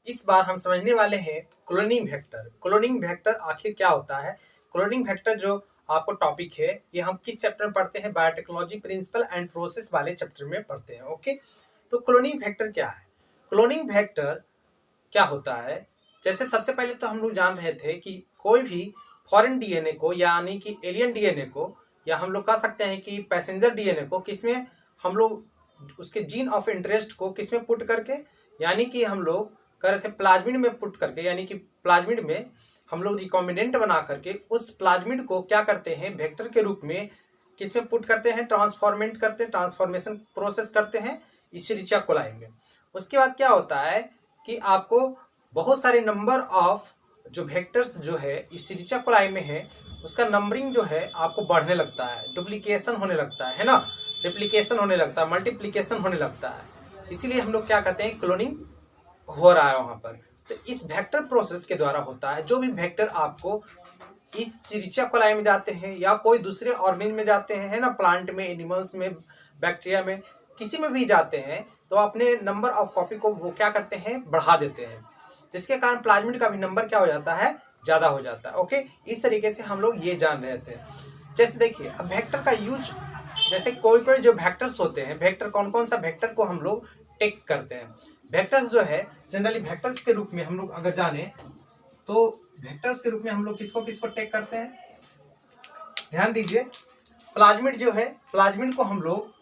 इस बार हम समझने वाले हैं क्लोनिंग वेक्टर। क्लोनिंग वेक्टर आखिर क्या होता है? क्लोनिंग वेक्टर जो आपको टॉपिक है, ये हम किस चैप्टर में पढ़ते हैं? बायोटेक्नोलॉजी प्रिंसिपल एंड प्रोसेस वाले चैप्टर में पढ़ते हैं। ओके, तो क्लोनिंग वेक्टर क्या है? क्लोनिंग वेक्टर क्या होता है? जैसे सबसे पहले तो हम लोग जान रहे थे कि कोई भी फॉरेन डीएनए को, यानी कि एलियन डीएनए को, या हम लोग कह सकते हैं कि पैसेंजर डीएनए को, किसमें हम लोग उसके जीन ऑफ इंटरेस्ट को किसमें पुट करके, यानी कि हम लोग कर रहे थे प्लाज्मिड में पुट करके, यानी कि प्लाज्मिड में हम लोग रिकॉम्बिनेंट बना करके उस प्लाज्मिड को क्या करते हैं, वेक्टर के रूप में किसमें पुट करते हैं, ट्रांसफॉर्मेंट करते हैं, ट्रांसफॉर्मेशन प्रोसेस करते हैं इशरिचिया कोलाई में। उसके बाद क्या होता है कि आपको बहुत सारे नंबर ऑफ जो वेक्टर्स जो है इशरिचिया कोलाई में है, उसका नंबरिंग जो है आपको बढ़ने लगता है, डुप्लीकेशन होने लगता है ना, रिप्लीकेशन होने लगता है, मल्टीप्लीकेशन होने लगता है। इसीलिए हम लोग क्या कहते हैं, क्लोनिंग हो रहा है वहां पर। तो इस वेक्टर प्रोसेस के द्वारा होता है। जो भी वेक्टर आपको इस चिरिचिया कोलाई में जाते हैं या कोई दूसरे ऑर्गेनिज्म में जाते हैं, है ना, प्लांट में, एनिमल्स में, बैक्टीरिया में, किसी में भी जाते हैं, तो अपने नंबर ऑफ कॉपी को वो क्या करते हैं, बढ़ा देते हैं, जिसके कारण प्लाज्मिड का भी नंबर क्या हो जाता है, ज्यादा हो जाता है। ओके, इस तरीके से हम लोग ये जान रहे थे। जैसे देखिए, अब वेक्टर का यूज, जैसे कोई कोई जो वेक्टर्स होते हैं, वेक्टर कौन कौन सा वेक्टर को हम लोग टेक करते हैं? वेक्टर्स जो है जनरली वेक्टर्स के रूप में हम लोग अगर जाने तो वेक्टर्स के रूप में हम लोग किसको किसको टेक करते हैं, ध्यान दीजिए। प्लाज्मिड जो है, प्लाज्मिड को हम लोग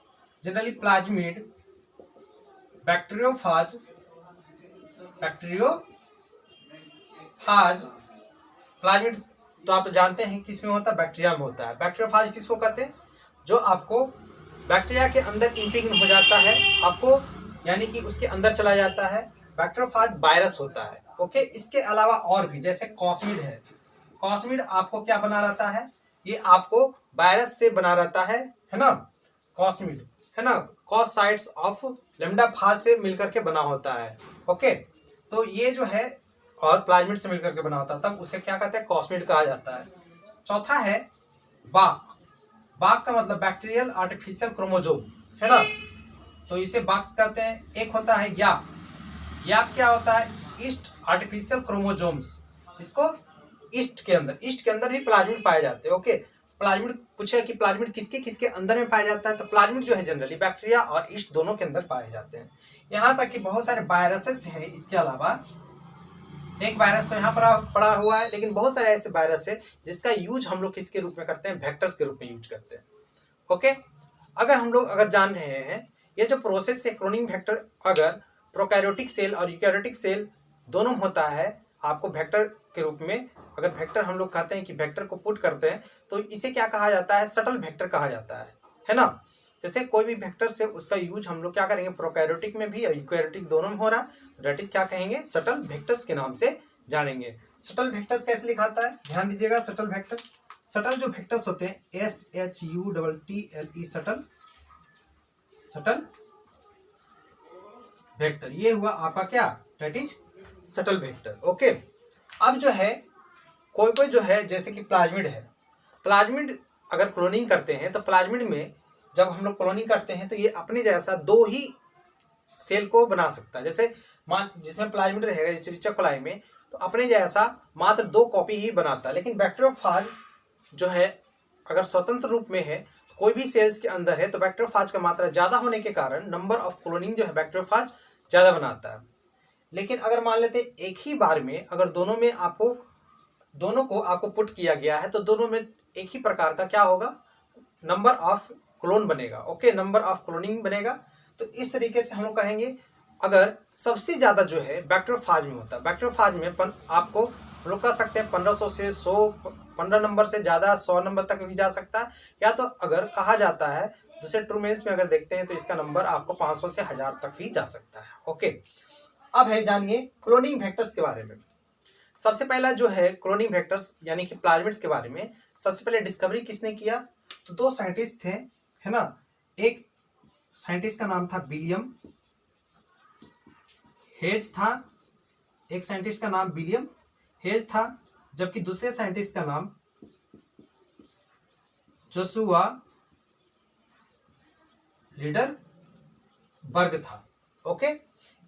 generally plasmid, bacteriophage, bacteriophage, plasmid तो आप जानते हैं किसमें होता है, बैक्टीरिया में होता है। बैक्टीरियोफाज किसको कहते हैं? जो आपको बैक्टीरिया के अंदर इंटीग्रेट हो जाता है, आपको यानी कि उसके अंदर चला जाता है। बैक्टीरियोफाज वायरस होता है। ओके, इसके अलावा और भी जैसे कॉस्मिड है। कॉस्मिड आपको क्या बना रहता है, ये आपको वायरस से बना रहता है ना, कॉस्मिड, है ना, कॉस साइट्स ऑफ लेमडा फाज से मिलकर के बना होता है। ओके, तो ये जो है और प्लाज्मिड से मिलकर के बना होता है, तब उसे क्या कहते हैं, कॉस्मिड कहा जाता है। चौथा है बाक। बाक का मतलब बैक्टीरियल आर्टिफिशियल क्रोमोजोम, है ना, तो इसे बाक्स कहते हैं। एक होता है याक। याक क्या होता है, ईस्ट आर्टिफिशियल क्रोमोजोम्स। इसको ईस्ट के अंदर ही प्लाज्मिड पाए जाते हैं। ओके, प्लाज्मिड पूछे कि प्लाज्मिड किसके किसके अंदर में पाया जाता है, तो प्लाज्मिड जो है जनरली बैक्टीरिया और ईस्ट दोनों के अंदर पाए जाते हैं। यहाँ तक कि बहुत सारे वायरसेस हैं। इसके अलावा एक वायरस तो यहाँ पर पड़ा हुआ है, लेकिन बहुत सारे ऐसे वायरस है जिसका यूज हम लोग किसके रूप में करते हैं, वेक्टर्स के रूप में यूज करते हैं। ओके, अगर हम लोग अगर जान रहे हैं ये जो प्रोसेस है क्लोनिंग वेक्टर, अगर प्रोकैरियोटिक सेल और यूकैरियोटिक सेल दोनों होता है आपको वेक्टर के रूप में, अगर वेक्टर हम लोग कहते हैं कि वेक्टर को पुट करते हैं, तो इसे क्या कहा जाता है, सटल वेक्टर कहा जाता है ना। जैसे कोई भी वेक्टर से उसका यूज हम लोग क्या करेंगे, प्रोकैरियोटिक में भी और यूकैरियोटिक दोनों में हो रहा है, डेट इज क्या कहेंगे, सटल वेक्टर्स के नाम से जानेंगे। सटल वेक्टर्स कैसे लिखाता है, ध्यान दीजिएगा। सटल वेक्टर, सटल जो वेक्टर्स होते हैं, SHUTTLE, सटल, सटल वेक्टर, ये हुआ आपका क्या, that is subtle vector. Okay, अब जो है कोई कोई जो है जैसे कि प्लाज्मिड है, प्लाज्मिड अगर क्लोनिंग करते हैं तो प्लाज्मिड में जब हम लोग क्लोनिंग करते हैं तो ये अपने जैसा दो ही सेल को बना सकता है। जैसे मान जिसमें प्लाज्मिड रहेगा इशरिचिया कोलाई में, तो अपने जैसा मात्र 2 कॉपी ही बनाता है। लेकिन बैक्टीरियोफाज जो है अगर स्वतंत्र रूप में है, कोई भी सेल्स के अंदर है, तो बैक्टीरियोफाज का मात्रा ज्यादा होने के कारण नंबर ऑफ क्लोनिंग जो है बैक्टीरियोफाज ज्यादा बनाता है। लेकिन अगर मान लेते एक ही बार में अगर दोनों में आपको, दोनों को आपको पुट किया गया है, तो दोनों में एक ही प्रकार का क्या होगा, नंबर ऑफ क्लोन बनेगा। ओके, नंबर ऑफ क्लोनिंग बनेगा। तो इस तरीके से हम लोग कहेंगे अगर सबसे ज्यादा जो है बैक्टीरियोफाज में होता है, बैक्टीरियोफाज में आपको हम लोग कह सकते हैं 1500 से 100, 15 नंबर से ज्यादा 100 नंबर तक भी जा सकता है। या तो अगर कहा जाता है दूसरे ट्रूमेंस में अगर देखते हैं तो इसका नंबर आपको 500 से 1000 तक भी जा सकता है। ओके, अब है जानिए क्लोनिंग वेक्टर्स के बारे में। सबसे पहला जो है क्लोनिंग वेक्टर्स यानी कि प्लाज्मिड्स के बारे में सबसे पहले डिस्कवरी किसने किया, तो 2 साइंटिस्ट थे, है ना। एक साइंटिस्ट का नाम था विलियम हेज था, एक साइंटिस्ट का नाम विलियम हेज था, जबकि दूसरे साइंटिस्ट का नाम जोशुआ लीडरबर्ग था। ओके,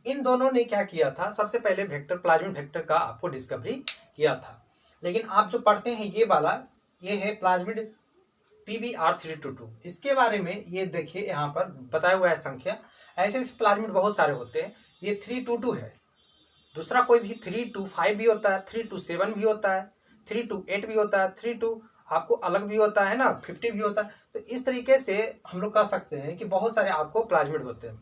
इन दोनों ने क्या किया था, सबसे पहले वेक्टर प्लाज्मिड वेक्टर का आपको डिस्कवरी किया था। लेकिन आप जो पढ़ते हैं ये वाला, ये है प्लाज्मिड PBr322। इसके बारे में ये देखिए यहाँ पर बताया हुआ है संख्या। ऐसे ऐसे प्लाज्मिड बहुत सारे होते हैं, ये 322 है। दूसरा कोई भी 325 भी होता है, 327 भी होता है, 328 भी होता है, 32 आपको अलग भी होता है ना, 50 भी होता है। तो इस तरीके से हम लोग कह सकते हैं कि बहुत सारे आपको प्लाज्मिड होते हैं,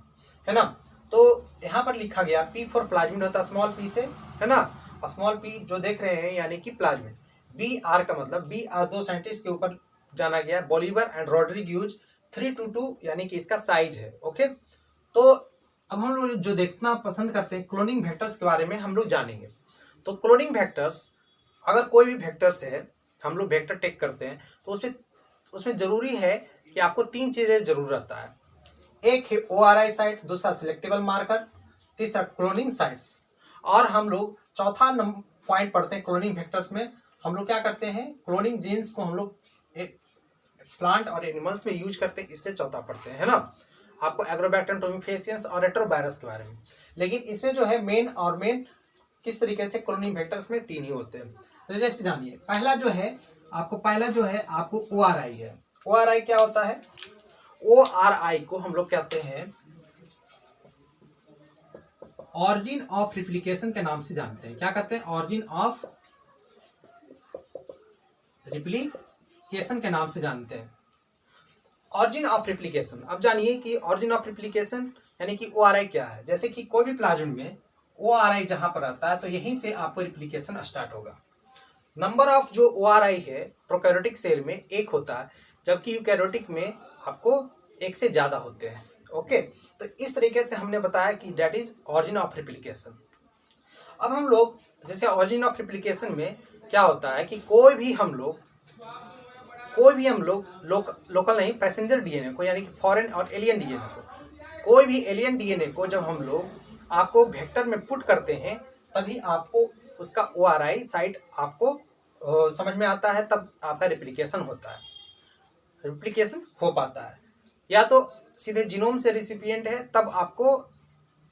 है ना। तो यहाँ पर लिखा गया P फॉर प्लाज्मिड होता है स्मॉल p से, है ना। और स्मॉल p जो देख रहे हैं यानी कि प्लाज्मिड। BR का मतलब BR दो साइंटिस्ट के ऊपर जाना गया, बोलिवर एंड रॉड्रिग्यूज। 322 यानी कि इसका साइज है। ओके, तो अब हम लोग जो देखना पसंद करते हैं क्लोनिंग वेक्टर्स के बारे में हम लोग जानेंगे। तो क्लोनिंग वेक्टर्स, अगर कोई भी वेक्टर्स है, हम लोग वेक्टर टेक करते हैं तो उसमें जरूरी है कि आपको तीन चीजें जरूर रहता है। एक है ORI साइट, दूसरा सिलेक्टेबल मार्कर, तीसरा क्लोनिंग साइट्स। और हम लोग चौथा पॉइंट पढ़ते हैं क्लोनिंग वेक्टर्स में। हम लोग क्या करते हैं, क्लोनिंग जीन्स को हम लोग प्लांट और एनिमल्स में यूज करते हैं, इसलिए चौथा पढ़ते हैं, है ना। आपको एग्रोबैक्टर, टोमिफेसियंस और रेट्रोवायरस के बारे में। लेकिन इसमें जो है मेन किस तरीके से क्लोनिंग वेक्टर्स में तीन ही होते हैं। तो जैसे जानिए, पहला जो है आपको ORI है। ORI क्या होता है? ORI को हम लोग कहते हैं ऑरिजिन ऑफ रिप्लिकेशन के नाम से जानते हैं। क्या कहते हैं? ऑरिजिन ऑफ रिप्लिकेशन के नाम से जानते हैं। ऑरिजिन ऑफ रिप्लिकेशन, अब जानिए कि ऑरिजिन ऑफ रिप्लिकेशन यानी कि ORI क्या है। जैसे कि कोई भी प्लाज्मिड में ORI जहां पर आता है तो यहीं से आपको रिप्लिकेशन स्टार्ट होगा। नंबर ऑफ जो ORI है प्रोकैरियोटिक सेल में एक होता है, जबकि यूकैरियोटिक में आपको एक से ज्यादा होते हैं। ओके, तो इस तरीके से हमने बताया कि that is origin of replication. अब हम लोग जैसे ऑरिजिन ऑफ रिप्लिकेशन में क्या होता है कि कोई भी हम लोग लोकल नहीं, पैसेंजर डीएनए को यानी कि फॉरेन और एलियन डीएनए को, कोई भी एलियन डीएनए को जब हम लोग आपको वेक्टर में पुट करते हैं तभी आपको उसका ORI साइट आपको समझ में आता है, तब आपका रिप्लिकेशन होता है, रिप्लिकेशन हो पाता है। या तो सीधे जीनोम से रिसिपिएंट है तब आपको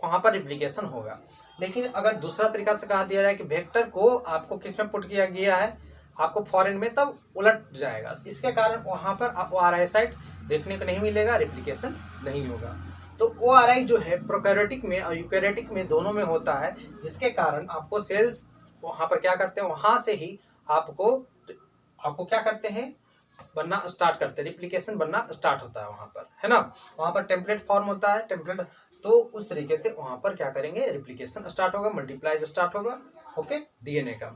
वहाँ पर रिप्लिकेशन होगा। लेकिन अगर दूसरा तरीका से कहा दिया जाए कि वेक्टर को आपको किस में पुट किया गया है, आपको फॉरेन में, तब उलट जाएगा। इसके कारण वहाँ पर आपको ORI साइट देखने को नहीं मिलेगा, रिप्लिकेशन नहीं होगा। तो ORI जो है प्रोकैरियोटिक में और यूकैरियोटिक में दोनों में होता है, जिसके कारण आपको सेल्स वहाँ पर क्या करते हैं, वहाँ से ही आपको क्या करते हैं, बनना स्टार्ट करते हैं, रिप्लिकेशन बनना स्टार्ट होता है वहाँ पर, है ना। वहाँ पर टेम्पलेट फॉर्म होता है, टेम्पलेट, तो उस तरीके से वहाँ पर क्या करेंगे, रिप्लिकेशन स्टार्ट होगा, मल्टीप्लाई स्टार्ट होगा। ओके, डीएनए का।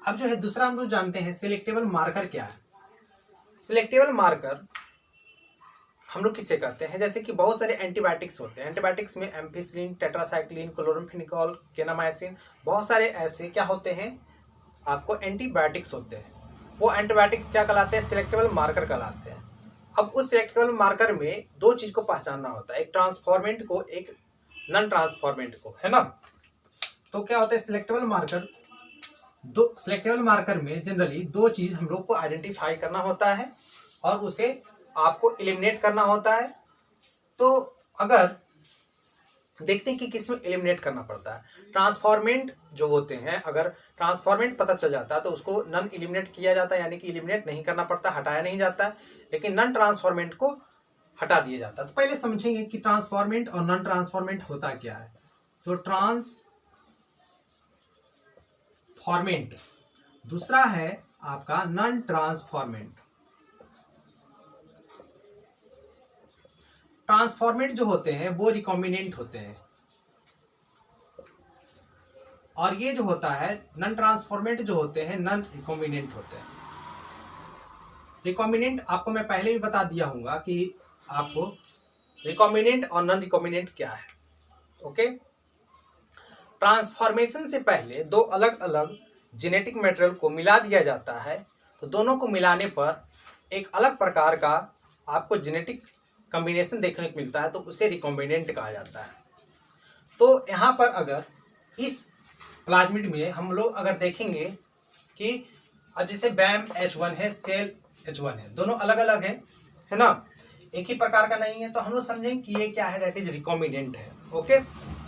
अब जो है दूसरा हम लोग जानते हैं सिलेक्टेबल मार्कर क्या है। सिलेक्टेबल मार्कर हम लोग किसे कहते हैं, जैसे कि बहुत सारे एंटीबायोटिक्स होते हैं। एंटीबायोटिक्स में एम्पिसिलिन, टेट्रासाइक्लिन, क्लोरामफेनिकोल, केनामाइसिन, बहुत सारे ऐसे क्या होते हैं आपको एंटीबायोटिक्स होते हैं। वो एंटीबायोटिक्स क्या कहलाते हैं, सिलेक्टेबल मार्कर कहलाते हैं। अब उस सिलेक्टेबल मार्कर में दो चीज को पहचानना होता है, एक ट्रांसफॉर्मेंट को, एक नॉन ट्रांसफॉर्मेंट को, है ना। तो क्या होता है सिलेक्टेबल मार्कर में जनरली दो चीज हम लोग को आइडेंटिफाई करना होता है और उसे आपको एलिमिनेट करना होता है। तो अगर देखते हैं कि किस में एलिमिनेट करना पड़ता है, ट्रांसफॉर्मेंट जो होते हैं, अगर ट्रांसफॉर्मेंट पता चल जाता है तो उसको नॉन एलिमिनेट किया जाता है, यानी कि एलिमिनेट नहीं करना पड़ता, हटाया नहीं जाता है, लेकिन नॉन ट्रांसफॉर्मेंट को हटा दिया जाता है। तो पहले समझेंगे कि ट्रांसफॉर्मेंट और नॉन ट्रांसफॉर्मेंट होता क्या है। तो ट्रांसफॉर्मेंट, दूसरा है आपका नॉन ट्रांसफॉर्मेंट। ट्रांसफॉर्मेंट जो होते हैं वो रिकॉम्बिनेंट होते हैं, और ये जो होता है नॉन ट्रांसफॉर्मेंट जो होते हैं नॉन रिकॉम्बिनेंट होते हैं। रिकॉम्बिनेंट आपको मैं पहले ही बता दिया हूँ कि आपको रिकॉम्बिनेंट और नॉन रिकॉम्बिनेंट क्या है। ओके, ट्रांसफॉर्मेशन से पहले दो अलग अलग जेनेटिक मटेरियल को मिला दिया जाता है, तो दोनों को मिलाने पर एक अलग प्रकार का आपको जेनेटिक कॉम्बिनेशन देखने को मिलता है, तो उसे रिकॉम्बिनेंट कहा जाता है। तो यहाँ पर अगर इस प्लाज्मिड में हम लोग अगर देखेंगे कि अब जैसे बैम H1 है, सेल H1 है, दोनों अलग अलग है ना, एक ही प्रकार का नहीं है, तो हम लोग समझेंगे कि ये क्या है, दैट इज रिकॉम्बिनेंट है। ओके,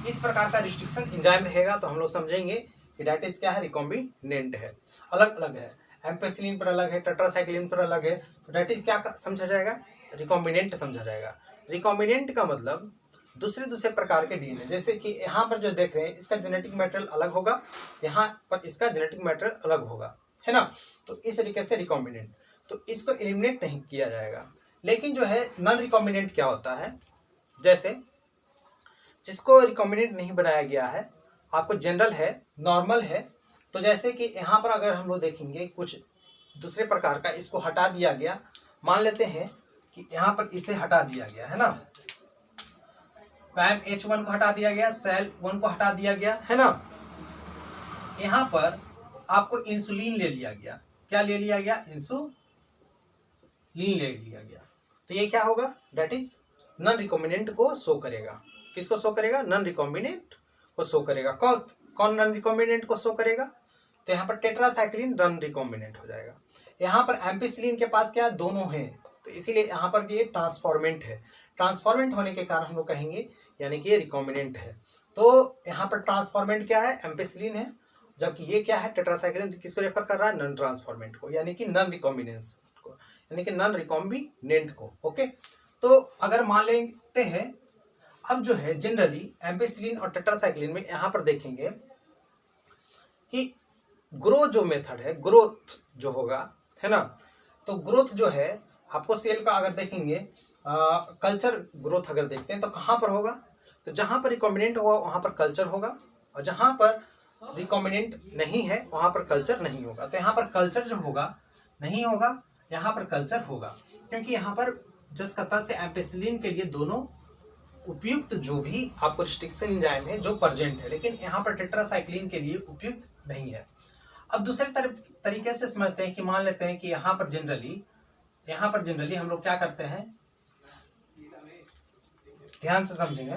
इस प्रकार का रिस्ट्रिक्शन एंजाइम रहेगा तो हम लोग समझेंगे कि डेट इज क्या है, रिकॉम्बिनेंट है, अलग अलग है। एम्पेसिलिन पर अलग है, टेट्रासाइक्लिन पर अलग है, तो डेट इज क्या समझा जाएगा, रिकॉम्बिनेंट समझा जाएगा। रिकॉम्बिनेंट का मतलब दूसरे दूसरे प्रकार के डीएनए, जैसे कि यहाँ पर जो देख रहे हैं इसका जेनेटिक मैटेरियल अलग होगा, यहाँ पर इसका जेनेटिक मैटेरियल अलग होगा, है ना। तो इस तरीके से रिकॉम्बिनेंट, तो इसको एलिमिनेट नहीं किया जाएगा। लेकिन जो है नॉन रिकॉम्बिनेंट क्या होता है, जैसे जिसको रिकॉम्बिनेंट नहीं बनाया गया है, आपको जनरल है, नॉर्मल है, तो जैसे कि यहाँ पर अगर हम लोग देखेंगे कुछ दूसरे प्रकार का इसको हटा दिया गया, मान लेते हैं कि यहाँ पर इसे हटा दिया गया है ना, पैम H1 को हटा दिया गया, सेल 1 को हटा दिया गया, है ना। यहाँ पर आपको इंसुलिन ले लिया गया, क्या ले लिया गया, इंसुलिन ले लिया गया, तो ये क्या होगा, डेट इज नॉन रिकॉम्बिनेंट को शो करेगा। किसको शो करेगा, नॉन रिकॉम्बिनेंट को शो करेगा। कौन नॉन रिकॉम्बिनेंट को शो करेगा, तो यहाँ पर टेट्रासाइक्लिन नॉन रिकॉम्बिनेंट हो जाएगा। यहाँ पर एम्पिसिलिन के पास क्या है, दोनों हैं, तो इसीलिए यहाँ पर ये ट्रांसफॉर्मेंट है। ट्रांसफॉर्मेंट होने के कारण हम लोग कहेंगे यानी कि ये रिकॉम्बिनेंट है। तो यहाँ पर ट्रांसफॉर्मेंट क्या है, एम्पिसिलिन है, जबकि ये क्या है, टेट्रासाइक्लिन, किसको रेफर कर रहा है, नॉन ट्रांसफॉर्मेंट को, यानी कि नॉन रिकॉम्बिनेंस को, यानी कि नॉन रिकॉम्बिनेंट को। ओके, तो अगर मान लेते हैं, अब जो है जनरली एम्पिसिलिन और टेट्रासाइक्लिन में यहाँ पर देखेंगे कि ग्रोथ जो मेथड है, ग्रोथ जो होगा, है ना, तो ग्रोथ जो है आपको सेल का अगर देखेंगे कल्चर ग्रोथ अगर देखते हैं तो कहाँ पर होगा, तो जहाँ पर रिकॉम्बिनेंट होगा वहाँ पर कल्चर होगा, और जहाँ पर रिकॉम्बिनेंट नहीं है वहाँ पर कल्चर नहीं होगा। तो यहाँ पर कल्चर जो होगा नहीं होगा, यहाँ पर कल्चर होगा, क्योंकि यहाँ पर जिस कतर से एम्पिसिलिन के लिए दोनों उपयुक्त जो भी आपको रिस्ट्रिक्शन एंजाइम है जो प्रेजेंट है, लेकिन यहाँ पर टेट्रासाइक्लिन के लिए उपयुक्त नहीं है। अब दूसरे तरीके से समझते हैं कि मान लेते हैं कि यहाँ पर जनरली हम लोग क्या करते हैं, ध्यान से समझेंगे,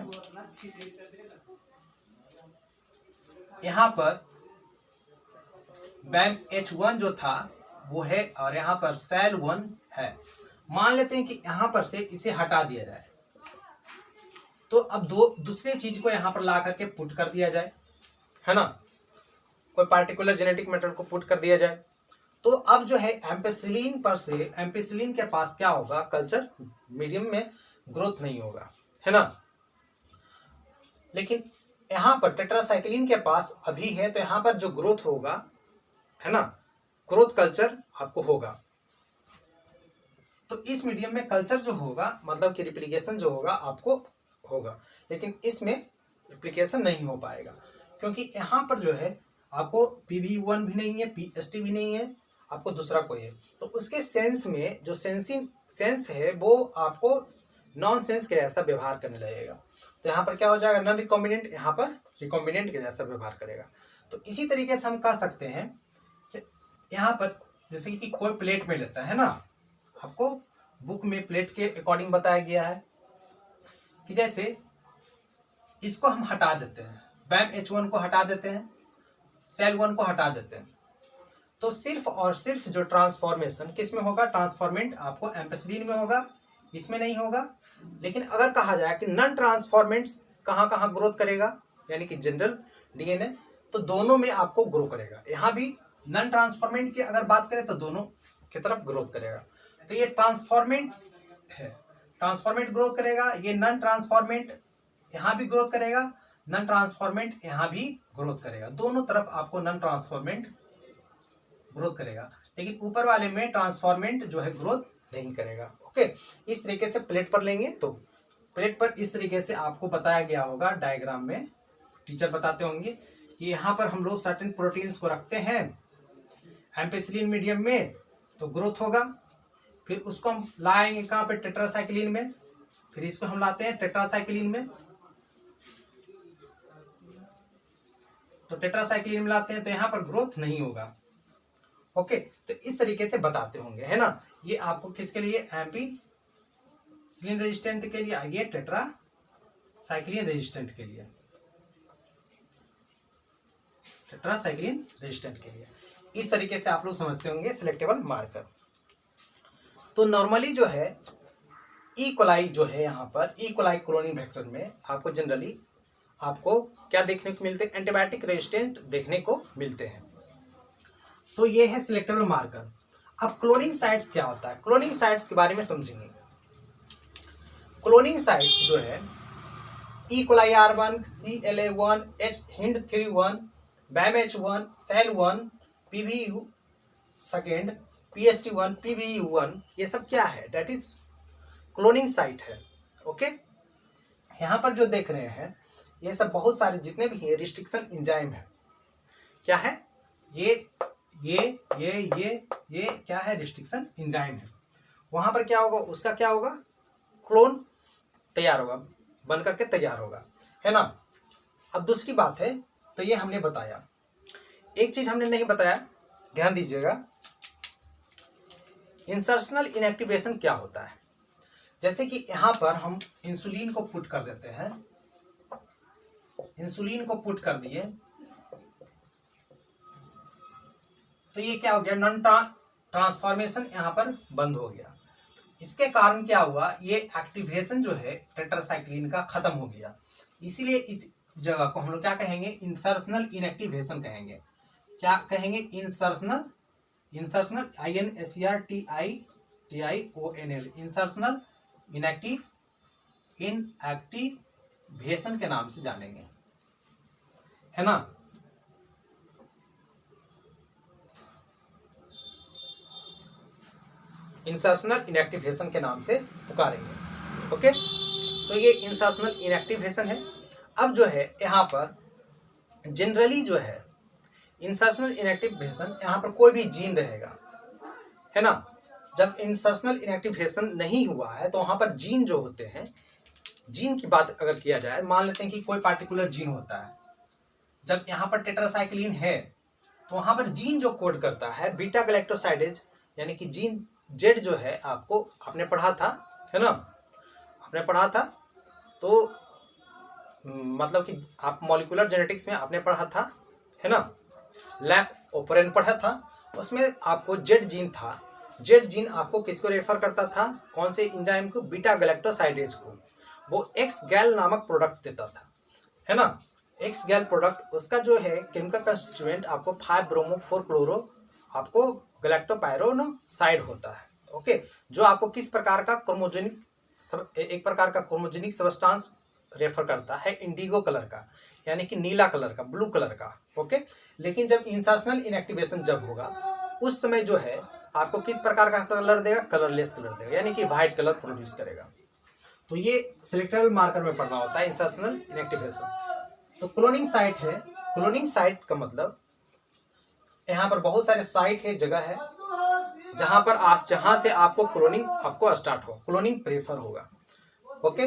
यहाँ पर बैम H1 जो था वो है और यहाँ पर सेल 1 है। मान लेते हैं कि यहाँ पर से इसे हटा दिया जाए, तो अब दूसरे चीज को यहाँ पर ला करके पुट कर दिया जाए, है ना, कोई पार्टिकुलर जेनेटिक मैटेरियल को पुट कर दिया जाए, तो अब जो है एम्पिसिलिन पर से एम्पिसिलिन के पास क्या होगा, कल्चर मीडियम में ग्रोथ नहीं होगा, है ना। लेकिन यहाँ पर टेट्रासाइक्लिन के पास अभी है, तो यहाँ पर जो ग्रोथ होगा, है ना, ग्रोथ कल्चर आपको होगा। तो इस मीडियम में कल्चर जो होगा मतलब कि रिप्लिकेशन जो होगा आपको होगा, लेकिन इसमें रिप्लिकेशन नहीं हो पाएगा, क्योंकि यहाँ पर जो है आपको PB1 भी नहीं है, PST भी नहीं है, आपको दूसरा कोई है। तो उसके सेंस में जो सेंस है वो आपको नॉन सेंस के जैसा व्यवहार करने लगेगा। तो यहाँ पर क्या हो जाएगा, नॉन रिकॉम्बिनेंट यहाँ पर रिकॉम्बिनेंट के जैसा व्यवहार करेगा। तो इसी तरीके से हम कह सकते हैं कि यहाँ पर जैसे कि कोई प्लेट में लेता है ना, आपको बुक में प्लेट के अकॉर्डिंग बताया गया है कि जैसे इसको हम हटा देते हैं, बैम H1 को हटा देते हैं, सेल 1 को हटा देते हैं, तो सिर्फ और सिर्फ जो ट्रांसफॉर्मेशन किस में होगा, ट्रांसफॉर्मेंट आपको एम्पिसिलिन में होगा, इसमें नहीं होगा। लेकिन अगर कहा जाए कि नॉन ट्रांसफॉर्मेंट्स कहाँ कहाँ ग्रोथ करेगा, यानी कि जनरल डीएनए, तो दोनों में आपको ग्रो करेगा। यहाँ भी नॉन ट्रांसफॉर्मेंट की अगर बात करें तो दोनों की तरफ ग्रोथ करेगा। तो ये ट्रांसफॉर्मेंट है, ट्रांसफॉर्मेंट ग्रोथ करेगा, ये नॉन ट्रांसफॉर्मेंट यहाँ भी ग्रोथ करेगा, नॉन ट्रांसफॉर्मेंट यहाँ भी ग्रोथ करेगा, दोनों तरफ आपको नॉन ट्रांसफॉर्मेंट ग्रोथ करेगा, लेकिन ऊपर वाले में ट्रांसफॉर्मेंट जो है ग्रोथ नहीं करेगा। ओके, इस तरीके से प्लेट पर लेंगे तो प्लेट पर इस तरीके से आपको बताया गया होगा, डायग्राम में टीचर बताते होंगे कि यहाँ पर हम लोग सर्टेन प्रोटीन्स को रखते हैं एम्पिसिलिन मीडियम में तो ग्रोथ होगा, फिर उसको हम लाएंगे कहाँ पे, टेट्रासाइक्लिन में, फिर इसको हम लाते हैं टेट्रासाइक्लिन में, तो टेट्रासाइक्लिन में लाते हैं तो यहाँ पर ग्रोथ नहीं होगा। ओके, तो इस तरीके से बताते होंगे, है ना। ये आपको किसके लिए, एम्पिसिलिन रेजिस्टेंट के लिए, ये टेट्रासाइक्लिन रेजिस्टेंट के लिए, टेट्रासाइक्लिन रेजिस्टेंट के लिए। इस तरीके से आप लोग समझते होंगे सिलेक्टेबल मार्कर। तो नॉर्मली जो है ई कोलाई जो है, यहाँ पर ई कोलाई क्लोनिंग वेक्टर में आपको जनरली आपको क्या देखने को मिलते हैं, एंटीबायोटिक रेजिस्टेंट देखने को मिलते हैं। तो ये है सिलेक्टेबल मार्कर। अब क्लोनिंग साइट्स क्या होता है, क्लोनिंग साइट्स के बारे में समझेंगे। क्लोनिंग साइट्स जो है E coli R1, CLA1, HIND31, BAMH1, SEL1, PVU second, PST1, PVU1, ये सब क्या है, डेट इज क्लोनिंग साइट है। ओके, यहाँ पर जो देख रहे हैं ये सब बहुत सारे जितने भी है रिस्ट्रिक्शन एंजाइम है, क्या है ये क्या है, रिस्ट्रिक्शन एंजाइम है। वहां पर क्या होगा, उसका क्या होगा, क्लोन तैयार होगा, बन करके तैयार होगा, है ना। अब दूसरी बात है, तो ये हमने बताया, एक चीज हमने नहीं बताया, ध्यान दीजिएगा, इंसर्शनल इनएक्टिवेशन क्या होता है। जैसे कि यहां पर हम इंसुलिन को पुट कर देते हैं, इंसुलिन को पुट कर दिए तो ये क्या हो गया, नॉन ट्रांसफॉर्मेशन यहां पर बंद हो गया। इसके कारण क्या हुआ, ये एक्टिवेशन जो है टेट्रासाइक्लिन का खत्म हो गया। इसीलिए इस जगह को हम लोग क्या कहेंगे, इंसर्शनल इनएक्टिवेशन कहेंगे। क्या कहेंगे, इंसर्शनल INSERTIONL, इंसर्शनल इनएक्टिवेशन के नाम से जानेंगे, है ना। इंसर्शनल इनएक्टिवेशन के नाम से पुकारेंगे। ओके, तो ये इंसर्शनल इनएक्टिवेशन है। अब जो है यहाँ पर जनरली जो है इंसर्शनल इनएक्टिवेशन, यहाँ पर कोई भी जीन रहेगा, है ना। जब इंसर्शनल इनएक्टिवेशन नहीं हुआ है तो वहाँ पर जीन जो होते हैं, जीन की बात अगर किया जाए, मान लेते हैं कि कोई पार्टिकुलर जीन होता है, जब यहाँ पर टेट्रासाइक्लिन है तो वहाँ पर जीन जो कोड करता है बीटा गैलेक्टोसाइडेज, यानी कि जीन जेड जो है, आपको आपने पढ़ा था, है ना, आपने पढ़ा था, तो मतलब कि आप मॉलिक्यूलर जेनेटिक्स में आपने पढ़ा था, है ना, लैब ओपरेन पढ़ा था, उसमें आपको जेड जीन था। जेड जीन आपको किसको रेफर करता था, कौन से एंजाइम को, बीटा गैलेक्टोसाइडेज को। वो एक्स गैल नामक प्रोडक्ट देता था, है ना। एक्स गैल प्रोडक्ट, उसका जो है केमिकल कंस्टिट्यूएंट आपको 5-ब्रोमो-4-क्लोरो आपको गैलेक्टोपायरोनोसाइड होता है। ओके, जो आपको किस प्रकार का क्रोमोजेनिक, एक प्रकार का क्रोमोजेनिक सबस्टांस रेफर करता है, इंडिगो कलर का, यानी कि नीला कलर का, ब्लू कलर का। ओके, लेकिन जब इंसर्शनल इनएक्टिवेशन जब होगा उस समय जो है आपको किस प्रकार का कलर देगा, कलरलेस कलर देगा, यानी कि व्हाइट कलर प्रोड्यूस करेगा। तो ये सिलेक्टेबल मार्कर में पढ़ना होता है, इंसर्शनल इनएक्टिवेशन। तो क्लोनिंग साइट है, क्लोनिंग साइट का मतलब यहाँ पर बहुत सारे साइट है, जगह है, जहां पर जहां से आपको क्लोनिंग आपको स्टार्ट हो, क्लोनिंग प्रेफर होगा। ओके,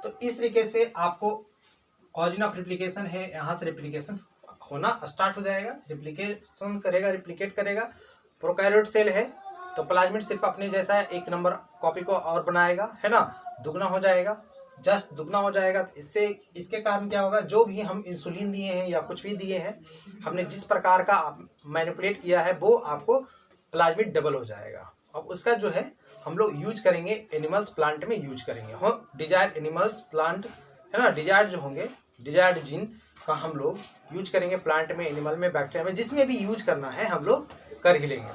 तो इस तरीके से आपको ऑरिजिन ऑफ रिप्लिकेशन है, यहाँ से रिप्लिकेशन होना स्टार्ट हो जाएगा, रिप्लिकेशन करेगा, रिप्लिकेट करेगा। प्रोकैरियोट सेल है तो प्लाज्मिड सिर्फ अपने जैसा है, एक नंबर कॉपी को और बनाएगा, है ना, दुगना हो जाएगा, जस्ट दुगना हो जाएगा। तो इससे इसके कारण क्या होगा, जो भी हम इंसुलिन दिए हैं या कुछ भी दिए हैं, हमने जिस प्रकार का मैनिपुलेट किया है, वो आपको प्लाज्मिड डबल हो जाएगा। अब उसका जो है हम लोग यूज करेंगे एनिमल्स, प्लांट में यूज करेंगे, हो डिजायर्ड एनिमल्स, प्लांट, है ना, डिजायर्ड जो होंगे, डिजायर्ड जीन का हम लोग यूज करेंगे प्लांट में, एनिमल में, बैक्टीरिया में, जिसमें भी यूज करना है हम लोग कर ही लेंगे।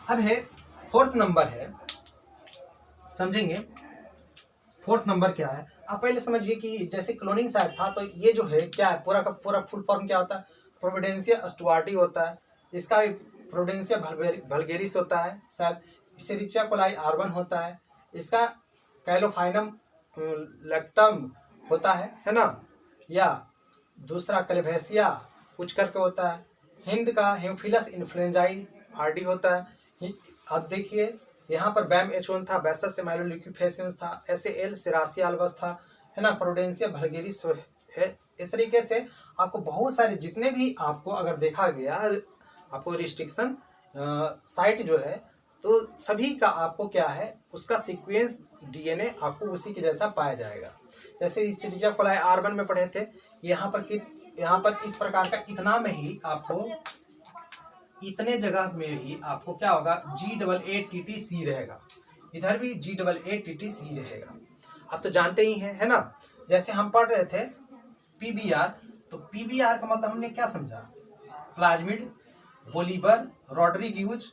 अब है फोर्थ नंबर है, समझेंगे फोर्थ नंबर क्या है। आप पहले समझिए कि जैसे क्लोनिंग साइट था, तो ये जो है क्या है, पूरा का पूरा फुल फॉर्म क्या होता है, प्रोविडेंसिया स्टुआर्टी होता है, इसका प्रोविडेंसिया वल्गेरिस होता है, शायद इसेरिचिया कोलाई R1 होता है, इसका कैलोफाइनम लैक्टम होता है ना, या दूसरा कैलेभेसिया कुछ करके होता है, हिंद का हेमोफिलस इन्फ्लुएंजाई RD होता है। अब देखिए यहाँ पर BAMH1 था, बैसस माइलोल्यूकोफेसियंस था, SAL सेरासिया अल्बस था, है ना, प्रोविडेंसिया वल्गेरिस है। इस तरीके से आपको बहुत सारे जितने भी आपको अगर देखा गया आपको रिस्ट्रिक्शन साइट जो है, तो सभी का आपको क्या है, उसका सीक्वेंस DNA आपको उसी के जैसा पाया जाएगा। जैसे इसेरिचिया कोलाई R1 में पढ़े थे, यहाँ पर इस प्रकार का इतना में ही आपको, इतने जगह में ही आपको क्या होगा, GAATTC रहेगा, इधर भी GAATTC रहेगा। आप तो जानते ही हैं, है ना। जैसे हम पढ़ रहे थे PBR, तो PBR का मतलब हमने क्या समझा, प्लाज्मिड, बोलीवर, रॉड्रिग्यूज,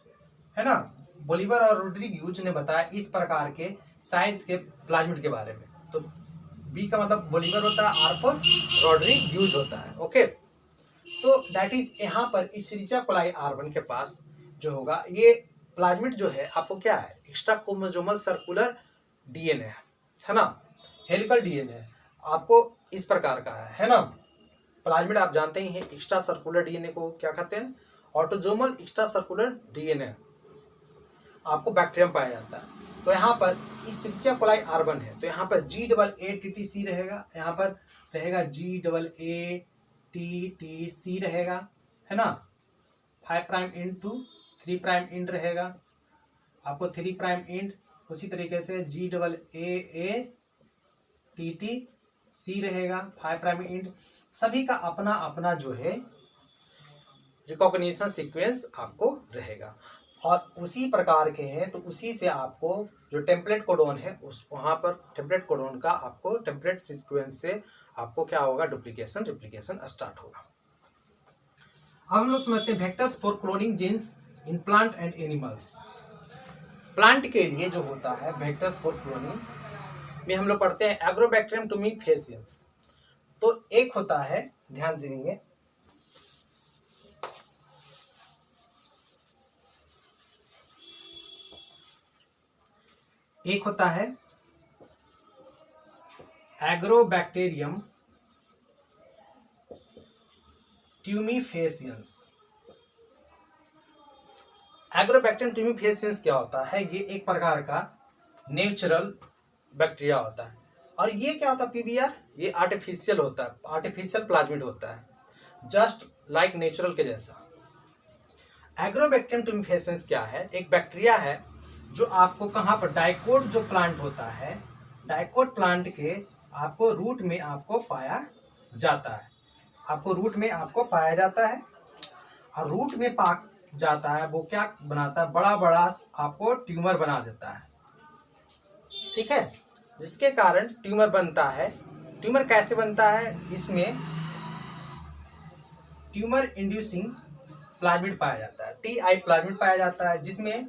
है ना। बोलीवर और रॉड्रिग्यूज ने बताया इस प्रकार के साइज के प्लाज्मिड के बारे में। तो बी का मतलब बोलीवर होता है, आर पर रॉड्रिग्यूज होता है। ओके, तो दैट इज यहाँ पर इसेरिचिया कोलाई R1 के पास जो होगा ये प्लाज्मिड जो है आपको क्या है, एक्स्ट्रा क्रोमोसोमल सर्कुलर DNA है ना, हेलिकल DNA आपको इस प्रकार का है ना। प्लाज्मिड आप जानते ही हैं, एक्स्ट्रा सर्कुलर DNA को क्या कहते हैं, ऑटोजोमल एक्स्ट्रा सर्कुलर DNA आपको बैक्टीरियम पाया जाता है। तो यहाँ पर इसेरिचिया कोलाई R1 है, तो यहाँ पर GAATTC रहेगा, यहाँ पर रहेगा GAATTC रहेगा, है ना। 5 prime end to 3 prime end रहेगा, आपको 3 प्राइम इंड, उसी तरीके से GAATTC रहेगा 5 प्राइम इंड। सभी का अपना अपना जो है रिकॉग्निशन सीक्वेंस आपको रहेगा, और उसी प्रकार के हैं। तो उसी से आपको जो टेम्पलेट कोडोन है उस वहाँ पर टेम्पलेट कोडोन का आपको टेम्पलेट सीक्वेंस से आपको क्या होगा, डुप्लीकेशन रिप्लीकेशन स्टार्ट होगा। अब हम लोग समझते हैं vectors for cloning genes in plant and animals. Plant के लिए जो होता है वेक्टर्स फॉर क्लोनिंग में हम लोग पढ़ते हैं एग्रोबैक्टीरियम टुमिफेसियंस। तो एक होता है, ध्यान देंगे, एक होता है एग्रोबैक्टीरियम ट्यूमिफेसियंस। एग्रोबैक्टीरियम ट्यूमिफेसियंस क्या होता है, ये एक प्रकार का नेचुरल बैक्टीरिया होता है। और ये क्या होता है PBR, ये आर्टिफिशियल होता है, आर्टिफिशियल प्लाज्मिड होता है, जस्ट लाइक नेचुरल के जैसा। एग्रोबैक्टीरियम ट्यूमिफेसियंस क्या है, एक बैक्टीरिया है जो आपको कहाँ पर, डाइकोट जो प्लांट होता है, डाइकोट प्लांट के आपको रूट में आपको पाया जाता है, आपको रूट में आपको पाया जाता है। और रूट में पा जाता है वो क्या बनाता है, बड़ा बड़ा आपको ट्यूमर बना देता है, ठीक है, जिसके कारण ट्यूमर बनता है। ट्यूमर कैसे बनता है, इसमें ट्यूमर इंड्यूसिंग प्लाज्मिड पाया जाता है, TI प्लाज्मिड पाया जाता है, जिसमें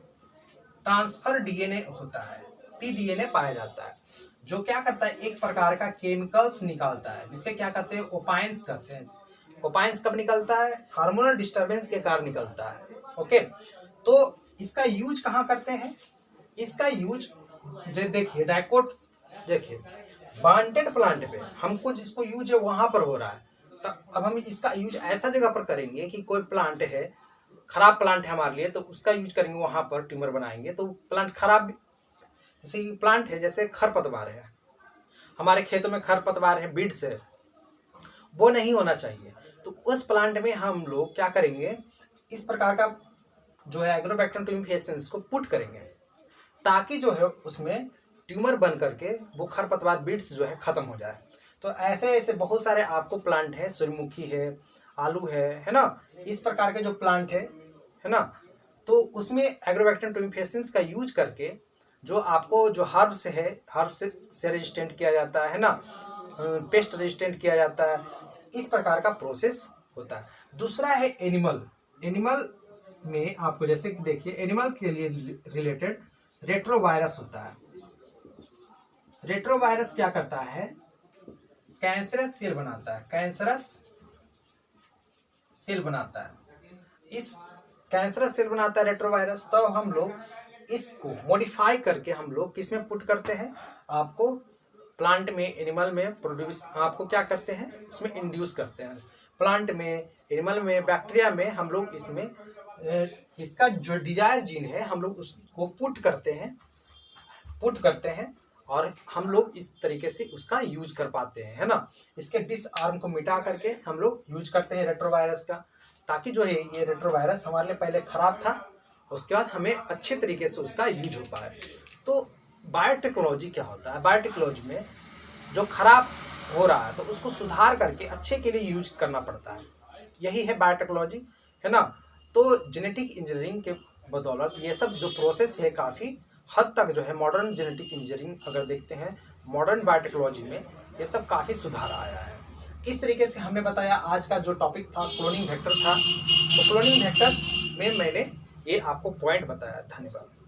ट्रांसफर DNA होता है, tDNA पाया जाता है, जो क्या करता है, एक प्रकार का केमिकल्स निकालता है, जिसे क्या कहते हैं, ओपाइंस कहते हैं। ओपाइंस कब निकलता है, हार्मोनल डिस्टर्बेंस के कारण निकलता है। ओके, तो इसका यूज कहाँ करते हैं, इसका यूज देखिए डाइकोट, देखिए बांटेड प्लांट पे हमको जिसको यूज है वहां पर हो रहा है। तो अब हम इसका यूज ऐसा जगह पर करेंगे कि कोई प्लांट है, खराब प्लांट है हमारे लिए, तो उसका यूज करेंगे, वहां पर ट्यूमर बनाएंगे तो प्लांट खराब, जैसे प्लांट है, जैसे खरपतवार है, हमारे खेतों में खरपतवार है, बीड्स है, वो नहीं होना चाहिए। तो उस प्लांट में हम लोग क्या करेंगे, इस प्रकार का जो है एग्रोबैक्टीरियम ट्यूमिफेसियंस को पुट करेंगे, ताकि जो है उसमें ट्यूमर बन करके वो खरपतवार बीड्स जो है खत्म हो जाए। तो ऐसे ऐसे बहुत सारे आपको प्लांट है, सूर्यमुखी है, आलू है ना, इस प्रकार के जो प्लांट है ना, तो उसमें एग्रोबैक्टीरियम ट्यूमिफेसियंस का यूज करके जो आपको जो हर्ब्स है, हर्ब्स से रेजिस्टेंट किया जाता है ना, पेस्ट रेजिस्टेंट किया जाता है, इस प्रकार का प्रोसेस होता है। दूसरा है एनिमल। एनिमल में आपको जैसे कि देखिए, एनिमल के लिए रिलेटेड रेट्रोवायरस होता है। रेट्रोवायरस क्या करता है, कैंसरस सेल बनाता है, कैंसरस सेल बनाता है, इस कैंसरस सेल बनाता है रेट्रोवायरस। तो हम लोग इसको मॉडिफाई करके हम लोग किस में पुट करते हैं, आपको प्लांट में, एनिमल में प्रोड्यूस आपको क्या करते हैं, इसमें इंड्यूस करते हैं। प्लांट में, एनिमल में, बैक्टीरिया में हम लोग इसमें इसका जो डिजायर जीन है हम लोग उसको पुट करते हैं और हम लोग इस तरीके से उसका यूज कर पाते हैं, है ना। इसके डिसआर्म को मिटा करके हम लोग यूज करते हैं रेट्रोवायरस का, ताकि जो है ये रेट्रोवायरस हमारे लिए पहले खराब था, उसके बाद हमें अच्छे तरीके से उसका यूज हो पाए। तो बायोटेक्नोलॉजी क्या होता है, बायोटेक्नोलॉजी में जो खराब हो रहा है तो उसको सुधार करके अच्छे के लिए यूज करना पड़ता है, यही है बायोटेक्नोलॉजी, है ना। तो जेनेटिक इंजीनियरिंग के बदौलत ये सब जो प्रोसेस है काफ़ी हद तक जो है मॉडर्न जेनेटिक इंजीनियरिंग अगर देखते हैं, मॉडर्न बायोटेक्नोलॉजी में ये सब काफ़ी सुधार आया है। इस तरीके से हमने बताया आज का जो टॉपिक था क्लोनिंग वेक्टर था। तो क्लोनिंग वेक्टर्स में मैंने ये आपको पॉइंट बताया। धन्यवाद।